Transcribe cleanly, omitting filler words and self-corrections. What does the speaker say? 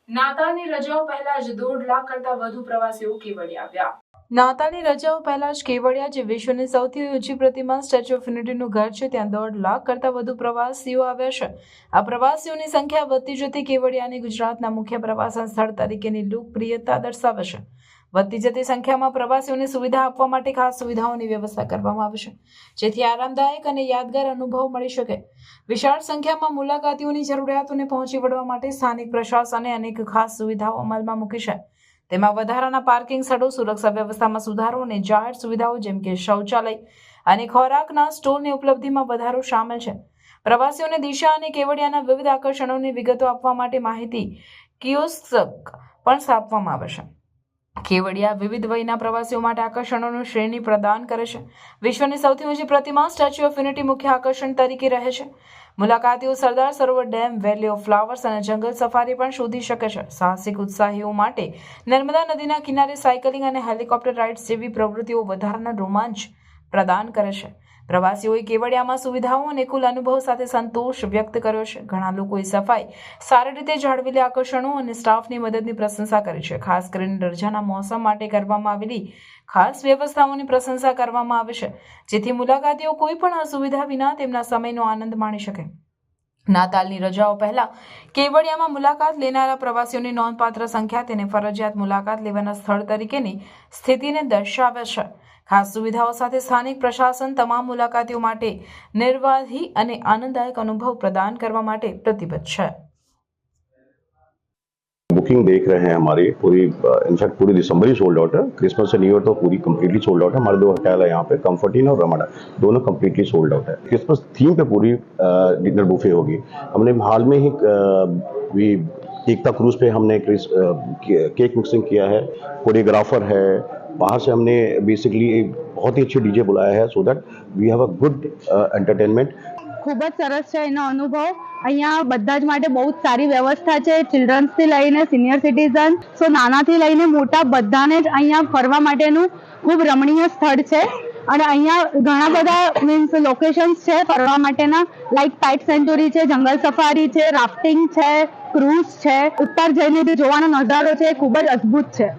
નાતાલની રજાઓ પહેલા જ 1.5 લાખ કરતા વધુ પ્રવાસીઓ કેવડિયા આવ્યા। નાતાલની રજાઓ પહેલા જ કેવડિયા, જે વિશ્વની સૌથી ઊંચી પ્રતિમા સ્ટેચ્યુ ઓફ યુનિટીનું ઘર છે, ત્યાં 1.5 લાખ કરતા વધુ પ્રવાસીઓ આવ્યા છે। આ પ્રવાસીઓની સંખ્યા વધતી જતી કેવડિયાની ગુજરાતના મુખ્ય પ્રવાસન સ્થળ તરીકેની લોકપ્રિયતા દર્શાવે છે। વધતી જતી સંખ્યામાં પ્રવાસીઓને સુવિધા આપવા માટે ખાસ સુવિધાઓની વ્યવસ્થા કરવામાં આવી છે, જેથી આરામદાયક અને યાદગાર અનુભવ મળી શકે। વિશાળ સંખ્યામાં મુલાકાતીઓની જરૂરિયાતોને પહોંચી વળવા માટે સ્થાનિક પ્રશાસને અનેક ખાસ સુવિધાઓ અમલમાં મૂકી છે। તેમાં વધારાના પાર્કિંગ સ્થળો, સુરક્ષા વ્યવસ્થામાં સુધારો અને જાહેર સુવિધાઓ જેમ કે શૌચાલય અને ખોરાકના સ્ટોલની ઉપલબ્ધિમાં વધારો શામેલ છે। પ્રવાસીઓને દિશા અને કેવડિયાના વિવિધ આકર્ષણોની વિગતો આપવા માટે માહિતી કિયોસ્ક પણ સ્થાપવામાં આવે છે। કેવડિયા વિવિધ વયના પ્રવાસીઓ માટે આકર્ષણોની શ્રેણી પ્રદાન કરે છે। વિશ્વની સૌથી ઊંચી પ્રતિમા સ્ટેચ્યુ ઓફ યુનિટી મુખ્ય આકર્ષણ તરીકે રહે છે। મુલાકાતીઓ Sardar Sarovar dam, valley of flowers અને જંગલ સફારી પણ શોધી શકે છે। સાહસિક ઉત્સાહીઓ માટે નર્મદા નદીના કિનારે સાયકલિંગ અને હેલિકોપ્ટર રાઇડ્સ જેવી પ્રવૃત્તિઓ વધારાના રોમાંચ પ્રદાન કરે છે। પ્રવાસીઓએ કેવડિયામાં સુવિધાઓ અને કુલ અનુભવ સાથે સંતોષ વ્યક્ત કર્યો છે। ઘણા લોકોએ સફાઈ, સારી રીતે જાળવેલી આકર્ષણો અને સ્ટાફની મદદની પ્રશંસા કરી છે। ખાસ કરીને રજાના મોસમ માટે કરવામાં આવેલી ખાસ વ્યવસ્થાઓની પ્રશંસા કરવામાં આવે છે, જેથી મુલાકાતીઓ કોઈ પણ અસુવિધા વિના તેમના સમયનો આનંદ માણી શકે। નાતાલની રજાઓ પહેલા કેવડિયામાં મુલાકાત લેનારા પ્રવાસીઓની નોંધપાત્ર સંખ્યા તેને ફરજિયાત મુલાકાત લેવાના સ્થળ તરીકેની સ્થિતિને દર્શાવે છે। ખાસ સુવિધાઓ સાથે સ્થાનિક પ્રશાસન તમામ મુલાકાતીઓ માટે નિર્બાધ અને આનંદદાયક અનુભવ પ્રદાન કરવા માટે પ્રતિબદ્ધ છે। बुकिंग देख रहे हैं हमारी पूरी, इनफैक्ट पूरी दिसंबर ही सोल्ड आउट है। क्रिसमस से न्यू ईयर तो पूरी कंप्लीटली सोल्ड आउट है। हमारे 2 होटल है यहाँ पे, कंफर्ट इन और रमाडा, दोनों कंप्लीटली सोल्ड आउट है। क्रिसमस थीम पे पूरी डिनर बुफे होगी। हमने हाल में ही भी एकता क्रूज पे हमने केक मिक्सिंग किया है, कोरियोग्राफर है, बाहर से हमने बेसिकली एक बहुत ही अच्छे डीजे बुलाया है, so that we have a good entertainment. ખૂબ જ સરસ છે એનો અનુભવ। અહીંયા બધા જ માટે બહુ જ સારી વ્યવસ્થા છે, ચિલ્ડ્રન્સથી લઈને સિનિયર સિટીઝન, સો નાનાથી લઈને મોટા બધાને જ અહીંયા ફરવા માટેનું ખૂબ રમણીય સ્થળ છે। અને અહીંયા ઘણા બધા મીન્સ લોકેશન્સ છે ફરવા માટેના, લાઈક પેટ સેન્ચુરી છે, જંગલ સફારી છે, રાફ્ટિંગ છે, ક્રૂઝ છે, ઉપર જઈને જે જોવાનો નજારો છે એ ખૂબ જ અદ્ભુત છે।